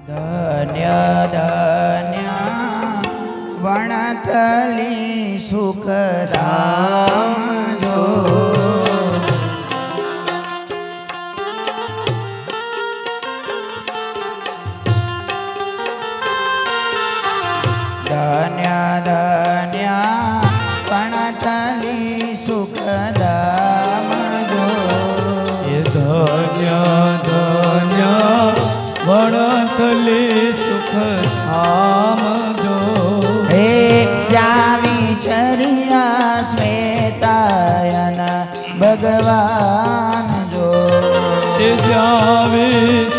ધન્ય ધન્ય વણથલી સુખધામ જો ધન્ય ધન્ય વણથલી સુખધામ જો ધન્ય ધન્ય વણથલી સુખધામ જો હે જામી ચરિયા શ્વેતાયન ભગવાન જો એ જાવે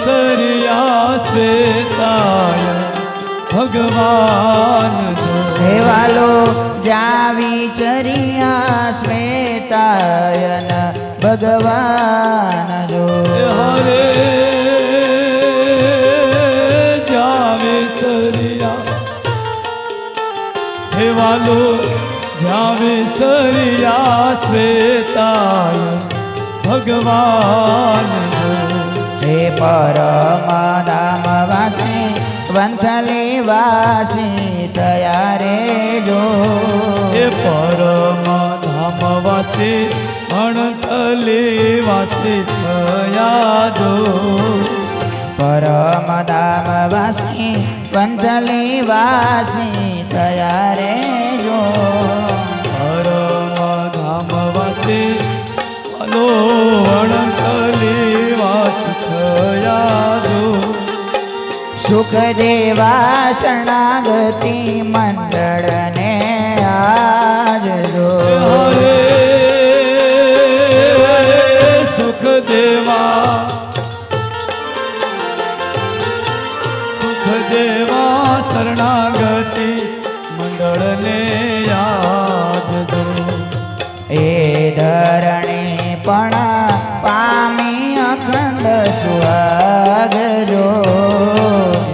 સરિયા શ્વેતાય ભગવાન જો હે વાલો જાવી ચરિયા શ્વેતાયન ભગવાન જો હરે જાવે સરિયા હે વાલો જાવે સરિયા શ્વેતાય ભગવાન જો હે પરમ ધામ વાસી વંથલી વાસી તયા રે જો એ પરમ ધામ વાસી અણથલી વાસી થયા જો પરમ ધામ વાસી વંથલી વાસી તયા રે જો પરમ ધામ વાસી અલો અણથલી વાસ થયા જો સુખ દેવા શરણાગતિ મંડળને આજજો હરે સુખ દેવા શરણાગતિ મંડળને યાદ દો એ ધરણી પણ પામી અખંડ સુહાગ જો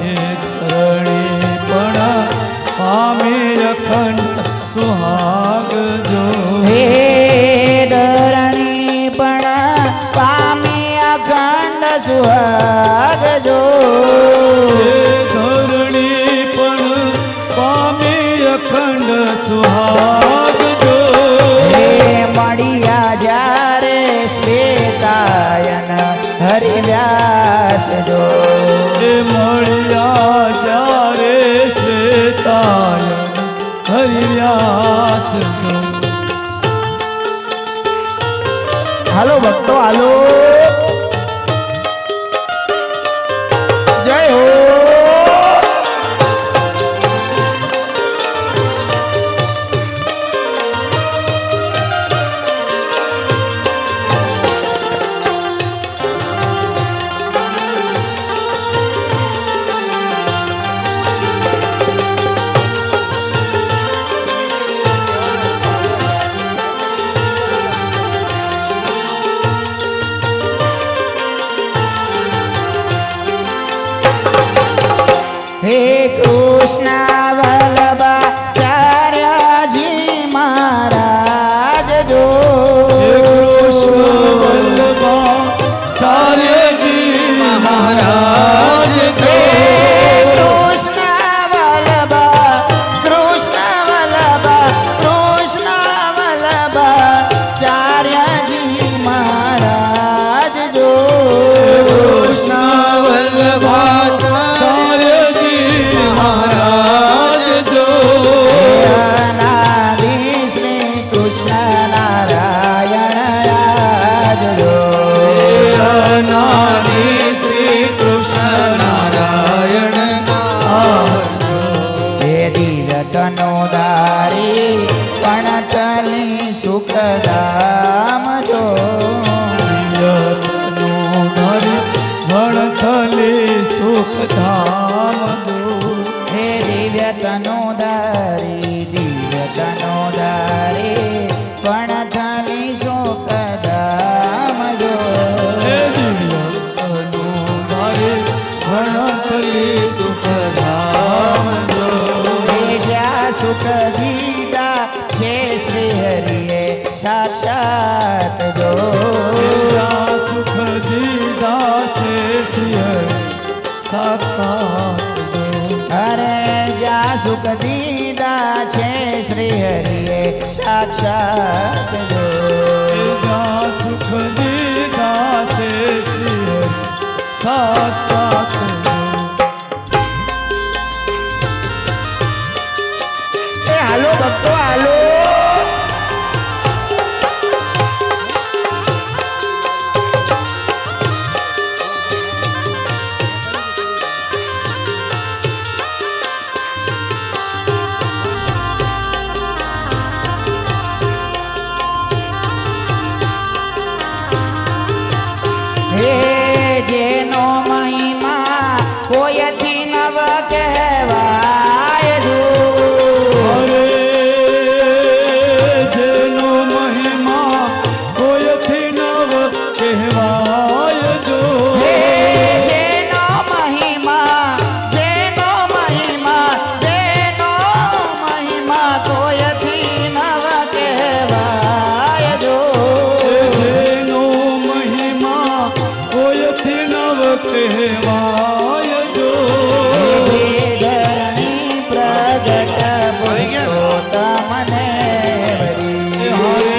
એ ધરણી પણ પામી અખંડ સુહાગ જો હે ધરણી પણ પામી અખંડ સુહાગ જો ધરણી પણ પામી અખંડ સુહાગ જો હે મળ્યા જ્યારે શ્વેતાયન હરિવ્યાસ જો એ મળ્યા જ્યારે શ્વેતાય હરિવ્યાસ જો હાલો ભક્તો હાલો જય હો હે કૃષ્ણ વલ્લભાચાર્યજી મહારાજ જો હે કૃષ્ણ વલ્લભાચાર્યજી મહારાજ હે જો કૃષ્ણ વલ્લભાચાર્યજી મહારાજ જો કૃષ્ણ વલ્લભાચાર્યજી મહારાજ જો અનાદિ શ્રી કૃષ્ણ નારાયણ રાજ જો અનાદિ શ્રી કૃષ્ણ નારાયણ હે દિવ્ય તનોદારી પણતલી સુખધામ જો વણથલી સુખધામ જો હે દિવ્ય તનોદારી પણતલી સુખધામ જો હે દિવ્ય તનોદારી વણથલી સુખધામ જો હે જ્યાં સુખ દીધા છે શ્રી હરિએ સાક્ષાત જો સુખ દીદા સે શ્રી સાક્ષાત સાથ જો અરે જ્યાં સુખ દીધા છે શ્રી હરિએ સાક્ષાત જો જ્યાં સુખ દીધા છે શ્રી હરિ સાક્ષાત જો એ હાલો ભક્તો હાલો હે જેનો મહિમા કોઈથી નવ કહેવાય જો અરે જેનો મહિમા કોઈથી નવ કહેવાય જો હે જેનો મહિમા જેનો મહિમા જેનો મહિમા કોઈથી નવ કહેવાય જો જેનો મહિમા કોઈથી નવ કહેવાય જો જે ધરણી પ્રગટ પુરુષોત્તમને વરી. હરે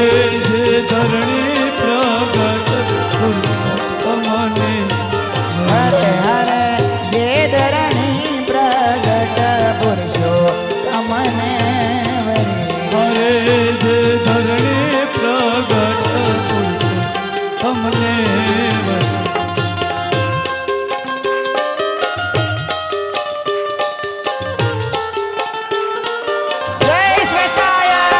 જે ધરણી પ્રગટ પુરુષોત્તમને હરે હરે જે ધરણી પ્રગટ પુરુષોત્તમને વરી. હરે જે ધરણી પ્રગટ પુરુષોત્તમને જય શ્વેતાયન.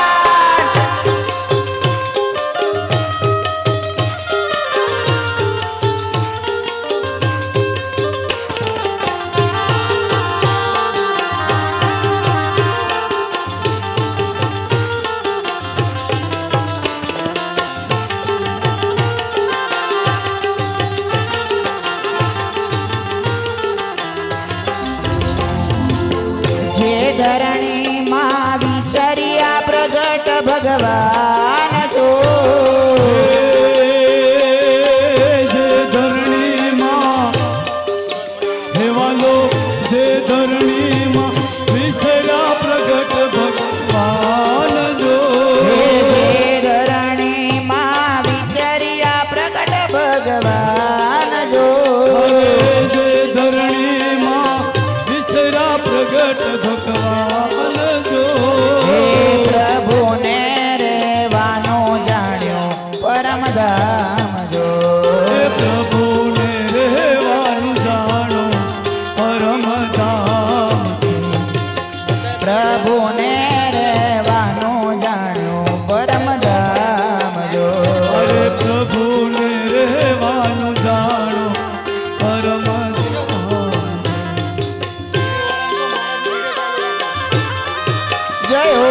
જે ધરણીમાં વિચર્યા પ્રગટ ભગવાન જો જે ધરણીમાં હેવાલો જે ધરણીમાં વિસરા પ્રગટ ભગવાન જો હે જે ધરણીમાં વિચર્યા પ્રગટ ભગવાન જો હરે જે ધરણીમાં વિસરા પ્રગટ ભગવાન જો હે પ્રભુને રેવાનું જાણ્યું પરમધામ જો હે પ્રભુને રહેવાનું જાણો પરમધામ પ્રભુને રેવાનું જાણ્યું પરમધામ જો અરે પ્રભુને રહેવાનું જાણો પરમધામ જય હો.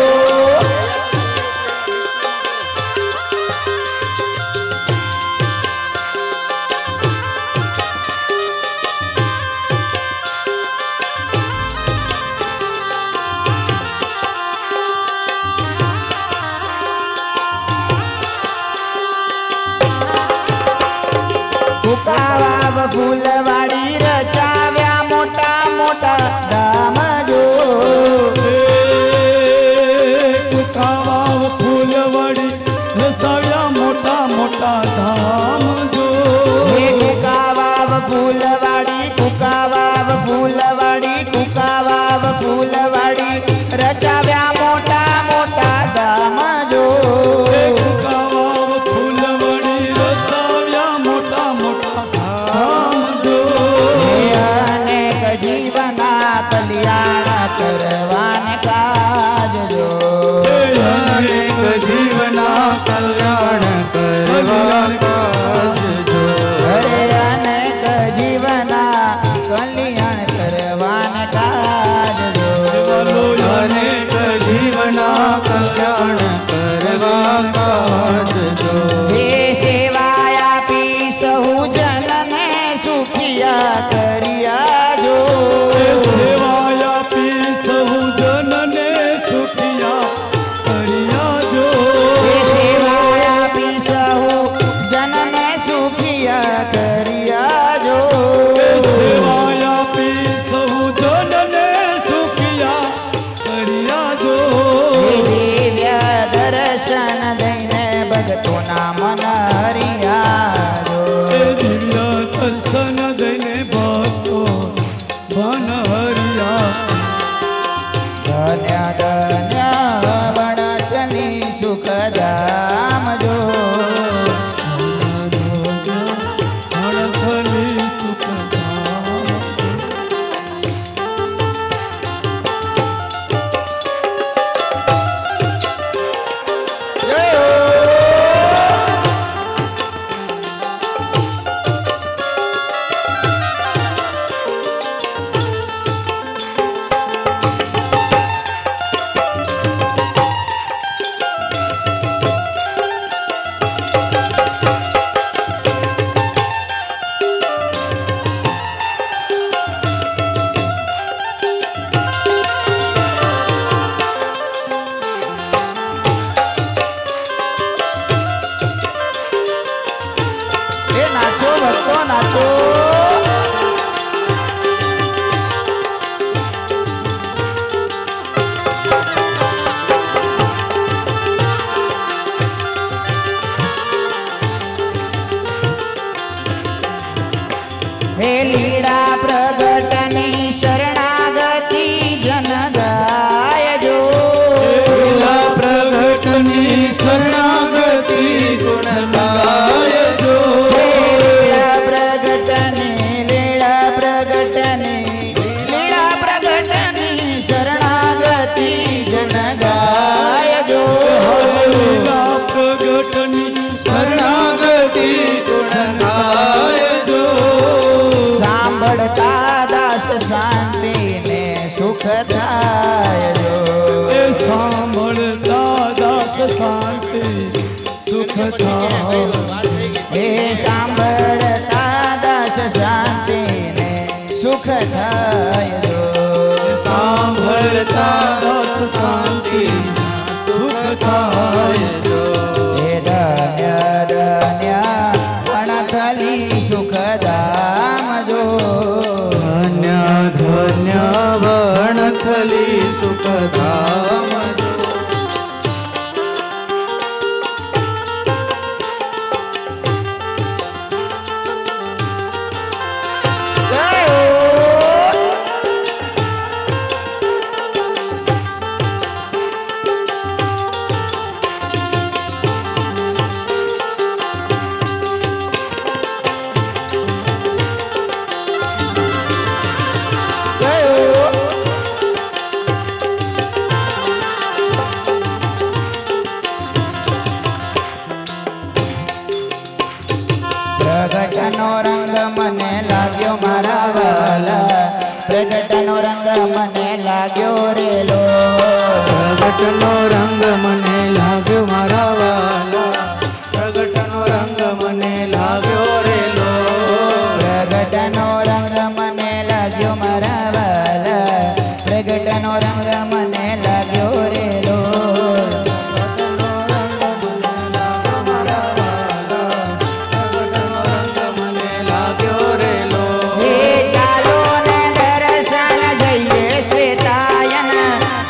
કુકાવાવ ફૂલવાડી રચાવ્યા મોટા મોટા ધામ જો કુકાવાવ ફૂલવડી રસાવ્યા મોટા મોટા ધામ જો હે કુકાવાવ ફૂલવાડી કુકાવાવ ફૂલવાડી કુકાવાવ ફૂલવાડી રચાવ્યા મોટા મોટા ધામ જો કુકાવાવ ફૂલવડી રસાવ્યા મોટા મોટા ધામ જો હે અનેક જીવના કલ્યાણ કરવાને કાજ જો અનેક જીવના કલ્યાણ કરવા કાજ જો હરે અનેક જીવના કલ્યાણ કરવાને સુખ થાય જો એ સાંભળતા દાસ શાંતિ સુખ થાય એ સાંભળતા દાસ શાંતિ ને સુખ થાય જો સાંભળતા દાસ શાંતિ સુખ થાય જો હે ધન્ય ધન્ય વણથલી સુખધામ જો ધન્ય ધન્ય વણથલી સુખધામ જો પ્રગટનો રંગ મને લાગ્યો મારા વાલા પ્રગટનો રંગ મને લાગ્યો રેલો પ્રગટનો રંગ મને લાગ્યો મારા વાલા પ્રગટનો રંગ મને લાગ્યો રેલો પ્રગટનો રંગ મને લાગ્યો મારા વાલા પ્રગટનો રંગ મને લાગ્યો રેલો મને લાગ્યો રેલો હે ચાલો ને દર્શન જઈએ શ્વેતાયન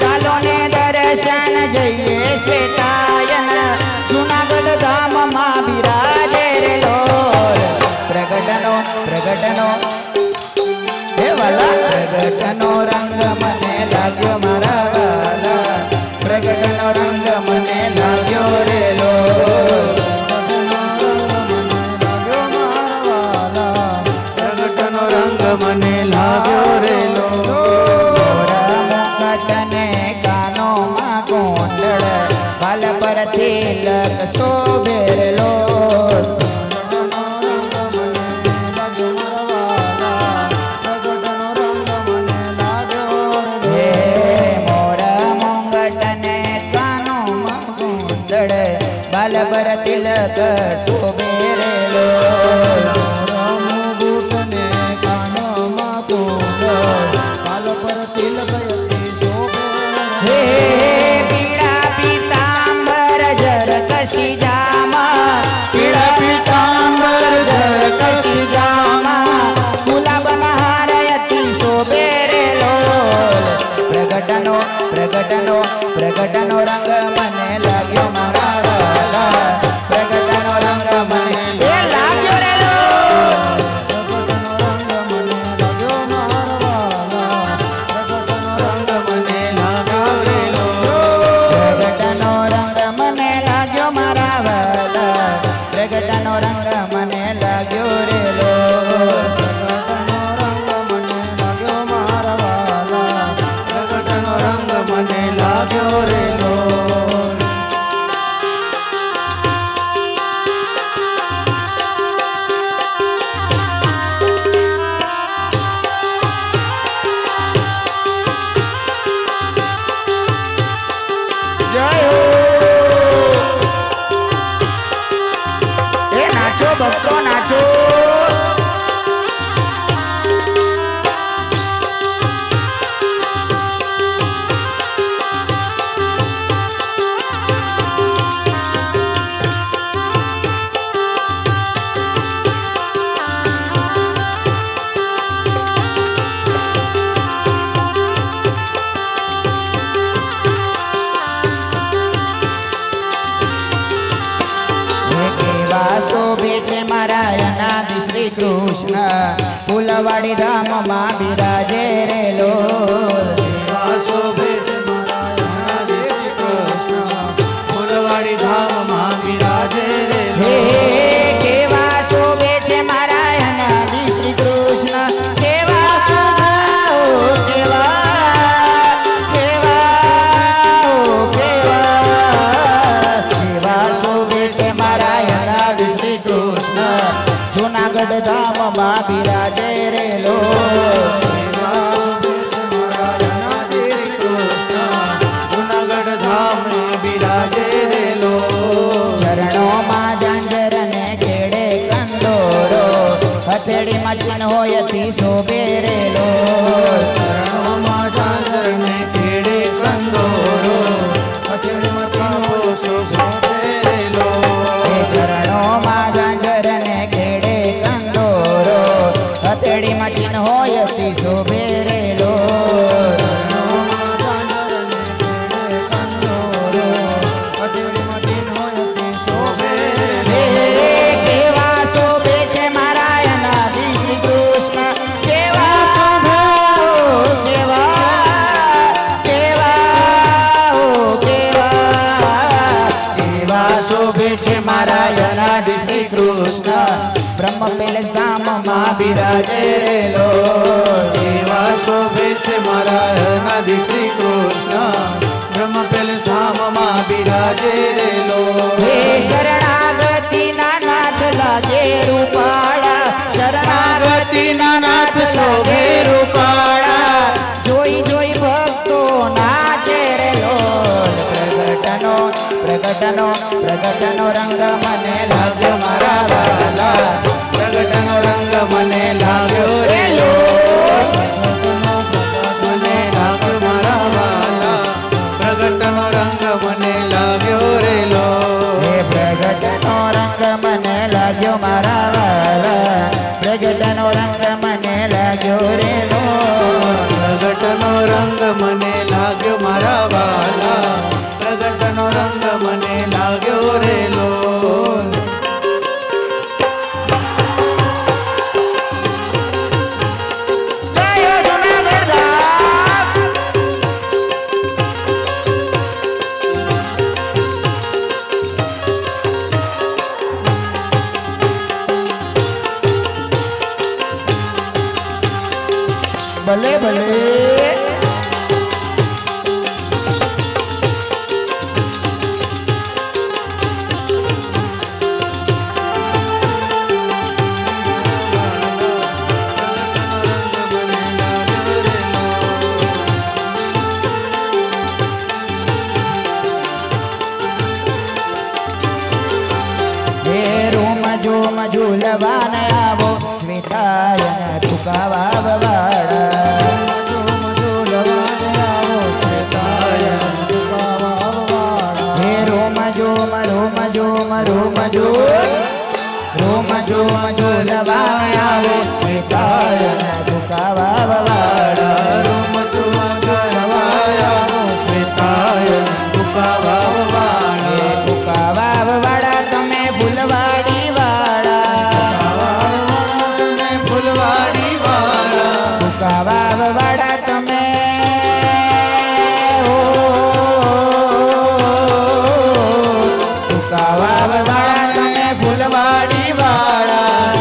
ચાલો ને દર્શન જઈએ શ્વેતાયન જુનાગઢ ધામમાં બિરાજે રે લોલ પ્રગટનો હે વાલા પ્રગટનો રંગ મને લાગ્યો મારા વાલા પ્રગટનો રંગ મને લાગ્યો રે લોલ પ્રગટનો રંગ મને લાગ્યો રેલો મોરા મુકટને કાનોમાં ગોંડળ બાલ પર તિલક શોભે રે લોલ હે મોરા મુકટને કાનોમાં ગોંડળ બાલ પર તિલક શોભે રે લોલ હે પીળા પીતાંબર જર કશી જામા પીળા પીતાંબર જર કશી જામા ગુલાબના હાર અતિ શોભે રે લોલ પ્રગટનો રંગ મને લાગ્યો મારા વાલા પ્રગટનો રંગ મને એ લાગ્યો રે લોલ પ્રગટનો રંગ મને લાગ્યો મારા વાલા પ્રગટનો રંગ મને લાગ્યો રે લોલ પ્રગટનો રંગ મને લાગ્યો રેલો જય હો એ નાચો ભક્તો નાચો કેવા શોભે છે મારા અનાદિ શ્રી કૃષ્ણ ફૂલવાડી ધામમાં બિરાજે રે લોલ શોભે છે મારા શ્રી કૃષ્ણ ફૂલવાડી ધામમાં બિરાજે રેલો હે કેવા શોભે છે મારા અનાદિ શ્રી કૃષ્ણ કેવા કેવા કેવા શોભે છે મારા અનાદિ શ્રી કૃષ્ણ જુનાગઢ ધામમાં બિરાજે રે લોલ શોભે છે મારા યતી શોભે રે લોલ ચરણોમાં ઝાંઝર ને ખેડે કંદોરો હથેળીમાં થાપો શોભેલો એ ચરણોમાં ઝાંઝર ને ખેડે કંદોરો હથેળીમાં ચિહ્નો યતી શોભે રે લોલ કેવા શોભે છે મારા અનાદિ શ્રી કૃષ્ણ કેવા કેવા શોભે છે મારા અનાદિ શ્રી કૃષ્ણ બ્રહ્મ પેલેસ ધામમાં બિરાજે રે લોલ એવા શોભે છે મારા અનાદિ શ્રી કૃષ્ણ બ્રહ્મ પેલેસ ધામમાં બિરાજે રેલો હે શરણાગતિ ના નાથ લાગે રૂપાળા શરણાગતિ ના નાથ લાગે રૂપાળા જોઈ જોઈ ભક્તો નાચે રે લોલ પ્રગટનો રંગ મને લાગ્યો મારા વાલા પ્રગટનો રંગ મને લાગ્યો રે લોલ મને લાગ્યો મારા વાલા પ્રગટનો રંગ મને લાગ્યો રેલો હે પ્રગટનો રંગ મને લાગ્યો મારા વાલા પ્રગટનો રંગ મને લાગ્યો રે લોલ પ્રગટનો રંગ મને લાગ્યો મારા વાલા પ્રગટનો રંગ મને લાગ્યો રેલો જય જુનાગઢ ધામ ભલે ભલે હે રોમ જોમ ઝૂલવાને આવો સ્મિતાયન તુકાવા વાળા હે રોમ જોમ ઝૂલવાને આવો સ્મિતાયન તુકાવા વાળા રોમ તુમા કરવાયા શ્વેતાયન તુકાવા વાળા તુકાવા વાળા તમે ફૂલવાડી વાળા તમે ફૂલવાડી વાળા તુકાવા વાળા તમે તુકાવા વાળા તમે ફૂલવાડી વાળા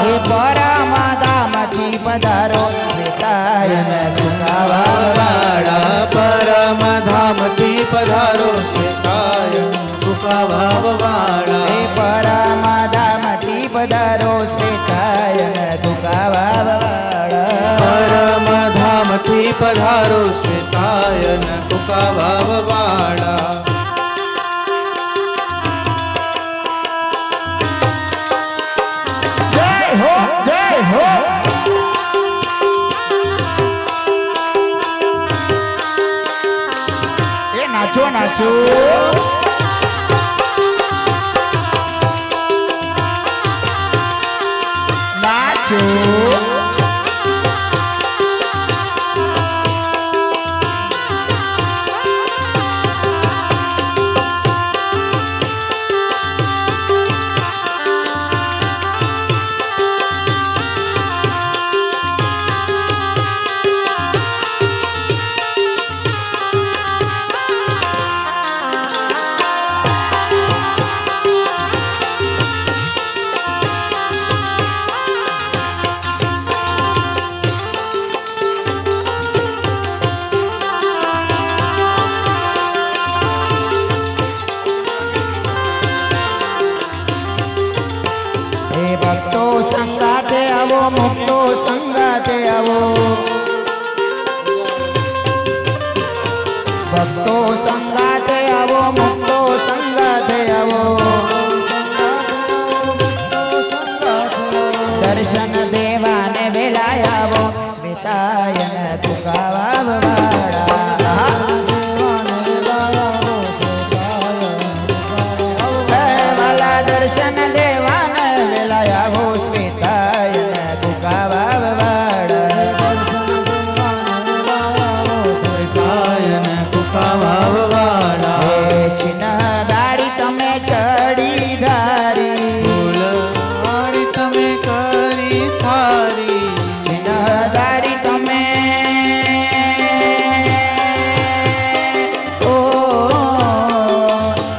હે પરમાધામથી પધારો શ્વેતાયન તુકાવા વાળા પરમધામથી પધારો શ્વેતાયન તુકાવા વાળા હે પરમાધામથી પધારો શ્વેતાયન તુકાવા વાળા પરમધામથી પધારો શ્વેતાયન તુકાવા વાળા જય હો જય હો એ નાચો નાચો નાચો ભક્તો સંગાતે આવો મુક્તો સંગાતે આવો ભક્તો સંગાતે આવો મુક્તો સંગાતે આવો દેવાને વેલાયાવો શ્વેતાયન તુકાવાવાળા વાલા દર્શન દેવાને વેલાયાવો શ્વેતાયન તુકાવાવાળા શ્વેતાયન કુકાવાવાળા હે ચિન્હધારી તમે ચડી ધારી ફૂલવાળી તમે કરી સારી ચિન્હધારી તમે ઓ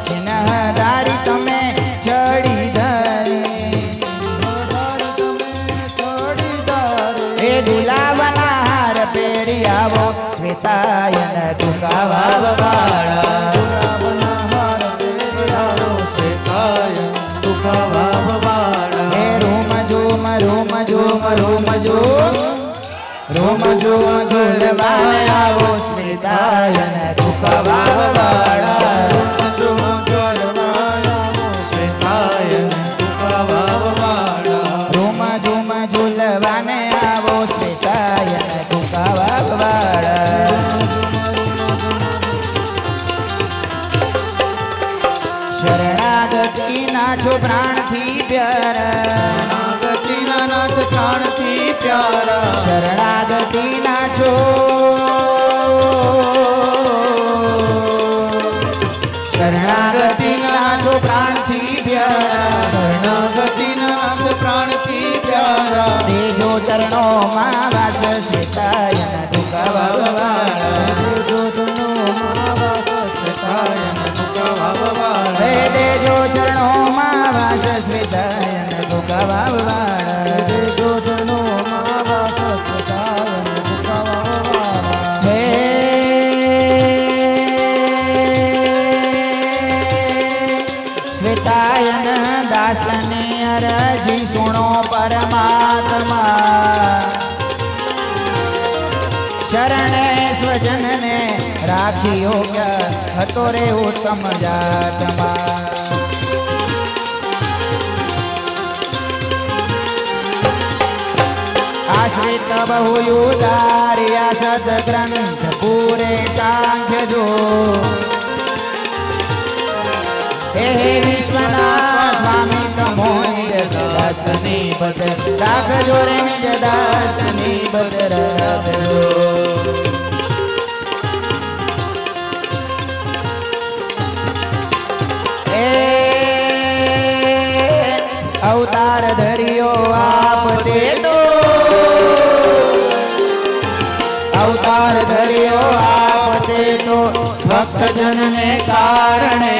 ચિન્હધારી તમે ચડી ધારી એ ગુલાબના હાર પહેરી આવો શ્વેતાયન તુકાવાવાળા શ્વેતાયન કુકાવાવાળા હે રોમ ઝૂમ રોમ ઝૂમ રોમ ઝૂમ રોમ ઝૂમ ઝૂલવાને આવો શ્વેતાયન તુકાવાવાળા શ્વેતાયન કુકાવાવાળા રોમ ઝૂમ ઝૂલવાને આવો શ્વેતાયન તુકાવાવાળા શરણાગતિ નાચો પ્રાણથી પ્યારા ગતિના નાથ પ્રાણથી પ્યારા શરણાગતિ નાચો શરણાગતિ નાચો પ્રાણથી પ્યારા શરણાગતિના નાથ પ્રાણથી પ્યારા તેજો ચરણોમાં વાસ શ્વેતાયન તુકાવાવાળા શ્વેતાયન કુકાવાવાળા હે તેજો ચરણોમાં વાસ શ્વેતાયન તુકાવાવાળા હે શ્વેતાયન દાસની અરજી સુણો પરમાત્મા શરણે સ્વજનને રાખી યોગ્ય હતો રે ઉત્તમ જાતમાં આશ્રિત બહુ યુદાર્યા સદગ્રંથ પૂરે સાંખ્ય જો હે વિશ્વના સ્વામી તમો નિજ દાસની બદ રાખજો રે નિજ દાસની બદ રાખજો એ અવતાર ધર્યો આપ તે તો અવતાર ધર્યો આપ તે તો ભક્તજનને કારણે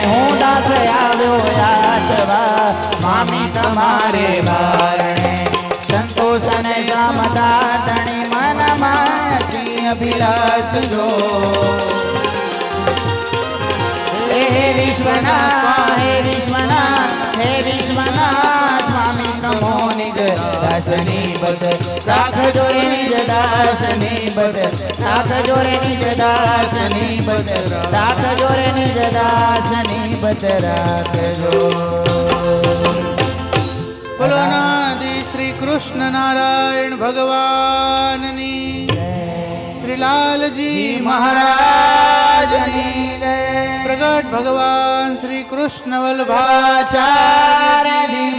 હું દાસ આવ્યો યાચવા સ્વામી તમારે બારણે સંતોષને સમતા તણી મનમાં અભિલાષ જો હે વિશ્વના હે વિશ્વના હે વિશ્વના સ્વામી નમો નિજ દાસની બદ રાખજો રે નિજ દાસની બદ રાખજો રે નિજ દાસની બદ રાખજો રે નિજ દાસની બદ રાખજો બોલો નાદિ શ્રી કૃષ્ણ નારાયણ ભગવાનની શ્રી લાલજી મહારાજની જય પ્રગટ ભગવાન શ્રી કૃષ્ણ વલ્લભાચાર્ય આચાર્યજી